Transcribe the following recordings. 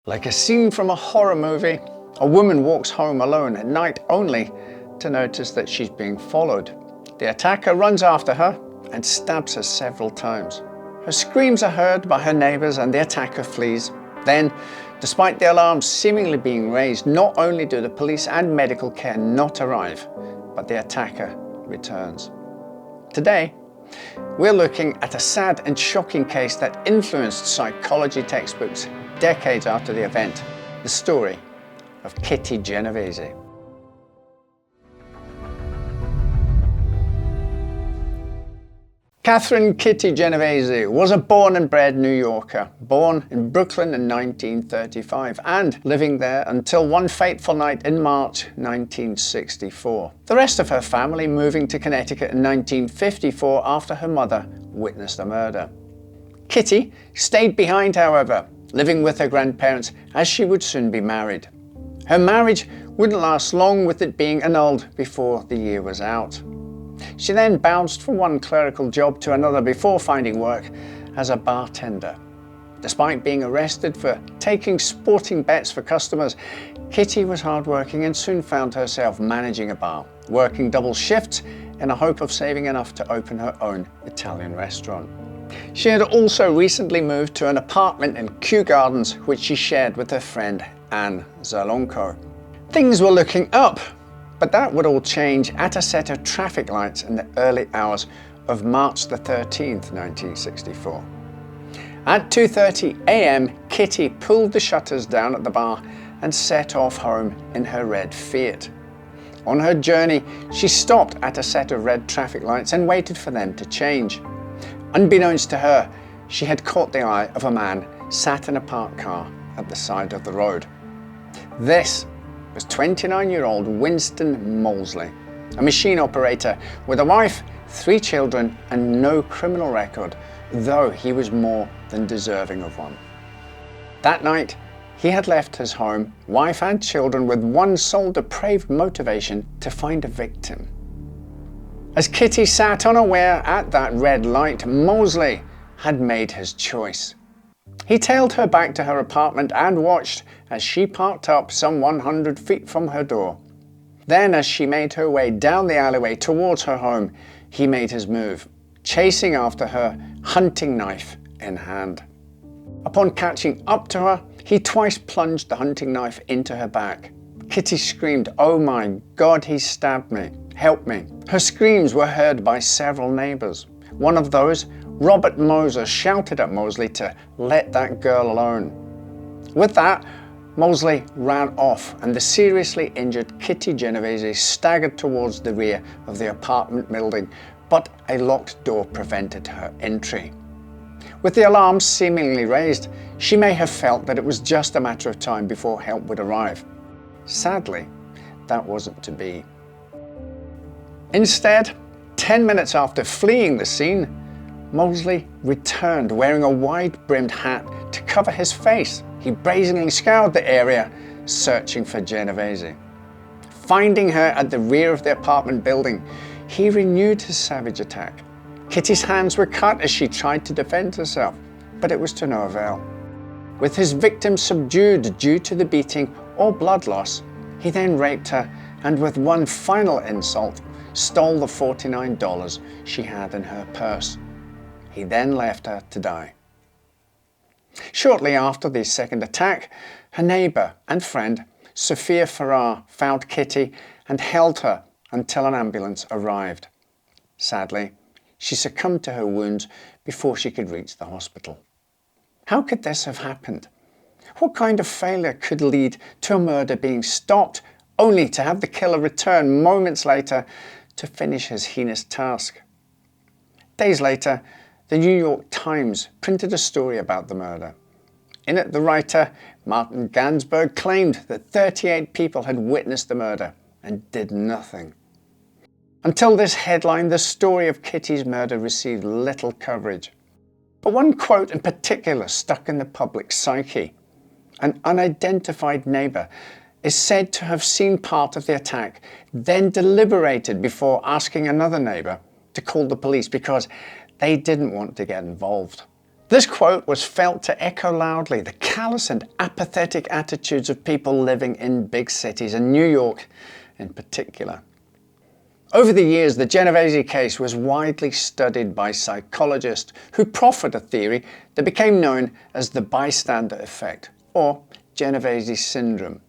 Like a scene from a horror movie, a woman walks home alone at night only to notice that she's being followed. The attacker runs after her and stabs her several times. Her screams are heard by her neighbors and the attacker flees. Then, despite the alarms seemingly being raised, not only do the police and medical care not arrive, but the attacker returns. Today, we're looking at a sad and shocking case that influenced psychology textbooks decades after the event, the story of Kitty Genovese. Catherine Kitty Genovese was a born and bred New Yorker, born in Brooklyn in 1935 and living there until one fateful night in March 1964. The rest of her family moving to Connecticut in 1954 after her mother witnessed a murder. Kitty stayed behind, however, living with her grandparents as she would soon be married. Her marriage wouldn't last long, with it being annulled before the year was out. She then bounced from one clerical job to another before finding work as a bartender. Despite being arrested for taking sporting bets for customers, Kitty was hardworking and soon found herself managing a bar, working double shifts in a hope of saving enough to open her own Italian restaurant. She had also recently moved to an apartment in Kew Gardens, which she shared with her friend Anne Zalonko. Things were looking up, but that would all change at a set of traffic lights in the early hours of March the 13th, 1964. At 2:30 a.m, Kitty pulled the shutters down at the bar and set off home in her red Fiat. On her journey, she stopped at a set of red traffic lights and waited for them to change. Unbeknownst to her, she had caught the eye of a man sat in a parked car at the side of the road. This was 29-year-old Winston Moseley, a machine operator with a wife, 3 children, and no criminal record, though he was more than deserving of one. That night, he had left his home, wife and children with one sole depraved motivation: to find a victim. As Kitty sat unaware at that red light, Moseley had made his choice. He tailed her back to her apartment and watched as she parked up some 100 feet from her door. Then, as she made her way down the alleyway towards her home, he made his move, chasing after her, hunting knife in hand. Upon catching up to her, he twice plunged the hunting knife into her back. Kitty screamed, "Oh my God, he stabbed me. Help me." Her screams were heard by several neighbors. One of those, Robert Moser, shouted at Moseley to let that girl alone. With that, Moseley ran off and the seriously injured Kitty Genovese staggered towards the rear of the apartment building, but a locked door prevented her entry. With the alarm seemingly raised, she may have felt that it was just a matter of time before help would arrive. Sadly, that wasn't to be. Instead, 10 minutes after fleeing the scene, Moseley returned wearing a wide-brimmed hat to cover his face. He brazenly scoured the area, searching for Genovese. Finding her at the rear of the apartment building, he renewed his savage attack. Kitty's hands were cut as she tried to defend herself, but it was to no avail. With his victim subdued due to the beating or blood loss, he then raped her and, with one final insult, stole the $49 she had in her purse. He then left her to die. Shortly after the second attack, her neighbor and friend, Sophia Farrar, found Kitty and held her until an ambulance arrived. Sadly, she succumbed to her wounds before she could reach the hospital. How could this have happened? What kind of failure could lead to a murder being stopped, only to have the killer return moments later to finish his heinous task? Days later, the New York Times printed a story about the murder. In it, the writer, Martin Gansberg, claimed that 38 people had witnessed the murder and did nothing. Until this headline, the story of Kitty's murder received little coverage. But one quote in particular stuck in the public psyche. An unidentified neighbor is said to have seen part of the attack, then deliberated before asking another neighbor to call the police because they didn't want to get involved. This quote was felt to echo loudly the callous and apathetic attitudes of people living in big cities, and New York in particular. Over the years, the Genovese case was widely studied by psychologists who proffered a theory that became known as the bystander effect, or Genovese syndrome.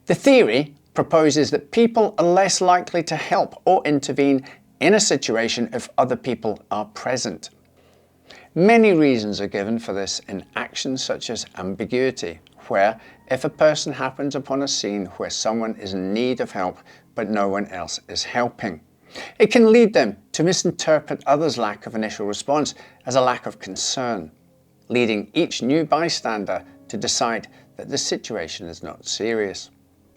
The theory proposes that people are less likely to help or intervene in a situation if other people are present. Many reasons are given for this in actions such as ambiguity, where if a person happens upon a scene where someone is in need of help but no one else is helping, it can lead them to misinterpret others' lack of initial response as a lack of concern, leading each new bystander to decide that the situation is not serious.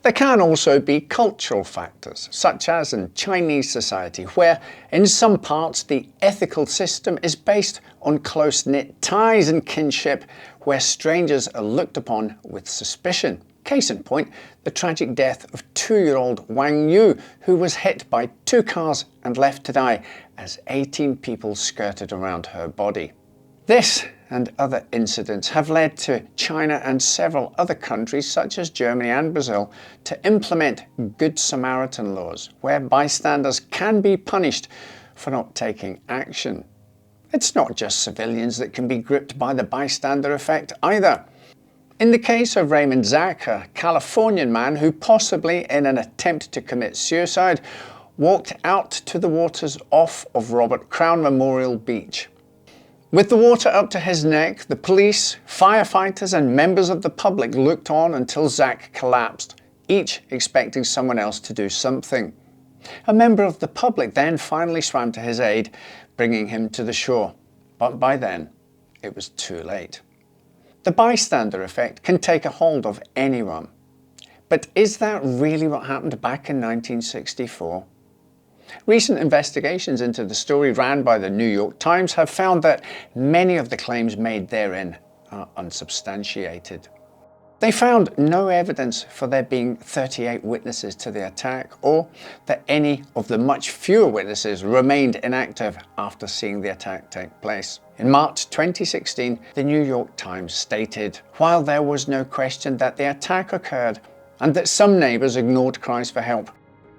There can also be cultural factors, such as in Chinese society, where in some parts the ethical system is based on close-knit ties and kinship, where strangers are looked upon with suspicion. Case in point, the tragic death of 2-year-old Wang Yu, who was hit by 2 cars and left to die as 18 people skirted around her body. This and other incidents have led to China and several other countries such as Germany and Brazil to implement Good Samaritan laws, where bystanders can be punished for not taking action. It's not just civilians that can be gripped by the bystander effect either. In the case of Raymond Zach, a Californian man who possibly in an attempt to commit suicide walked out to the waters off of Robert Crown Memorial Beach. With the water up to his neck, the police, firefighters and members of the public looked on until Zach collapsed, each expecting someone else to do something. A member of the public then finally swam to his aid, bringing him to the shore, but by then it was too late. The bystander effect can take a hold of anyone. But is that really what happened back in 1964? Recent investigations into the story ran by the New York Times have found that many of the claims made therein are unsubstantiated. They found no evidence for there being 38 witnesses to the attack, or that any of the much fewer witnesses remained inactive after seeing the attack take place. In March 2016, the New York Times stated, while there was no question that the attack occurred and that some neighbours ignored cries for help,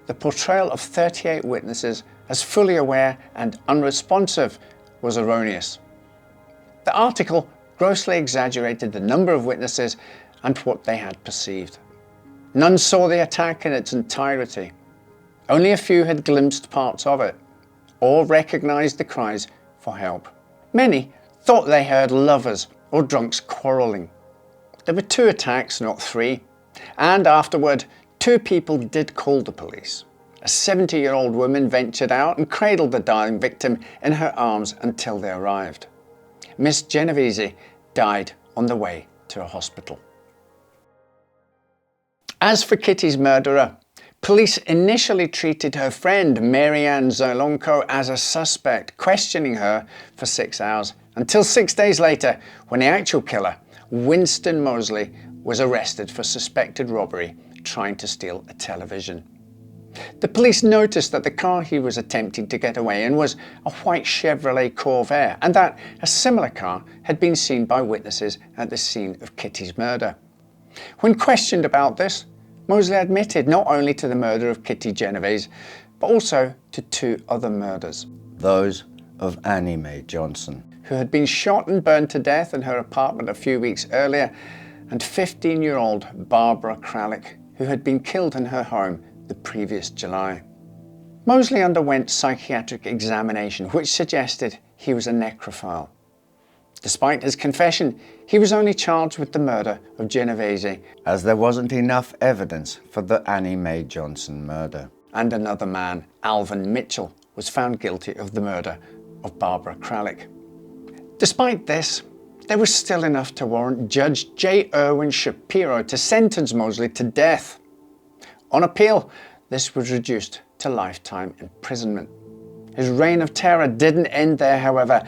the portrayal of 38 witnesses as fully aware and unresponsive was erroneous. The article grossly exaggerated the number of witnesses and what they had perceived. None saw the attack in its entirety. Only a few had glimpsed parts of it, or recognised the cries for help. Many thought they heard lovers or drunks quarrelling. There were 2 attacks, not 3, and afterward 2 people did call the police. A 70-year-old woman ventured out and cradled the dying victim in her arms until they arrived. Miss Genovese died on the way to a hospital. As for Kitty's murderer, police initially treated her friend Marianne Zolonko as a suspect, questioning her for 6 hours, until 6 days later when the actual killer, Winston Moseley, was arrested for suspected robbery trying to steal a television. The police noticed that the car he was attempting to get away in was a white Chevrolet Corvair, and that a similar car had been seen by witnesses at the scene of Kitty's murder. When questioned about this, Moseley admitted not only to the murder of Kitty Genovese, but also to 2 other murders. Those of Annie Mae Johnson, who had been shot and burned to death in her apartment a few weeks earlier, and 15-year-old Barbara Kralik, who had been killed in her home the previous July. Moseley underwent psychiatric examination, which suggested he was a necrophile. Despite his confession, he was only charged with the murder of Genovese, as there wasn't enough evidence for the Annie Mae Johnson murder. And another man, Alvin Mitchell, was found guilty of the murder of Barbara Kralik. Despite this, there was still enough to warrant Judge J. Irwin Shapiro to sentence Moseley to death. On appeal, this was reduced to lifetime imprisonment. His reign of terror didn't end there, however,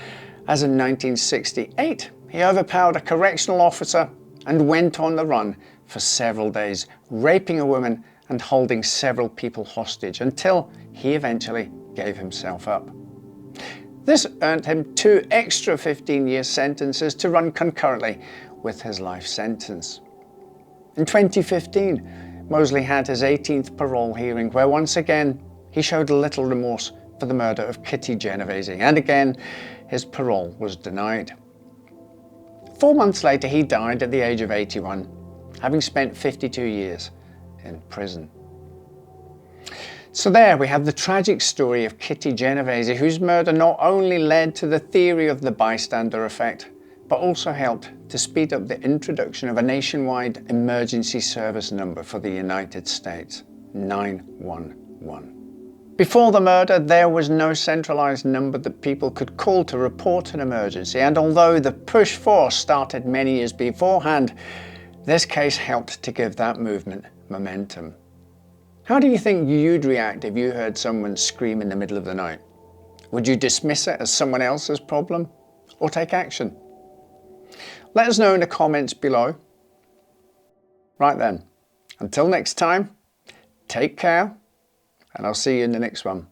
as in 1968, he overpowered a correctional officer and went on the run for several days, raping a woman and holding several people hostage until he eventually gave himself up. This earned him 2 extra 15-year sentences to run concurrently with his life sentence. In 2015, Mosley had his 18th parole hearing, where once again he showed little remorse for the murder of Kitty Genovese, and again his parole was denied. 4 months later he died at the age of 81, having spent 52 years in prison. So there we have the tragic story of Kitty Genovese, whose murder not only led to the theory of the bystander effect, but also helped to speed up the introduction of a nationwide emergency service number for the United States, 911. Before the murder, there was no centralized number that people could call to report an emergency, and although the push for started many years beforehand, this case helped to give that movement momentum. How do you think you'd react if you heard someone scream in the middle of the night? Would you dismiss it as someone else's problem, or take action? Let us know in the comments below. Right then, until next time, take care, and I'll see you in the next one.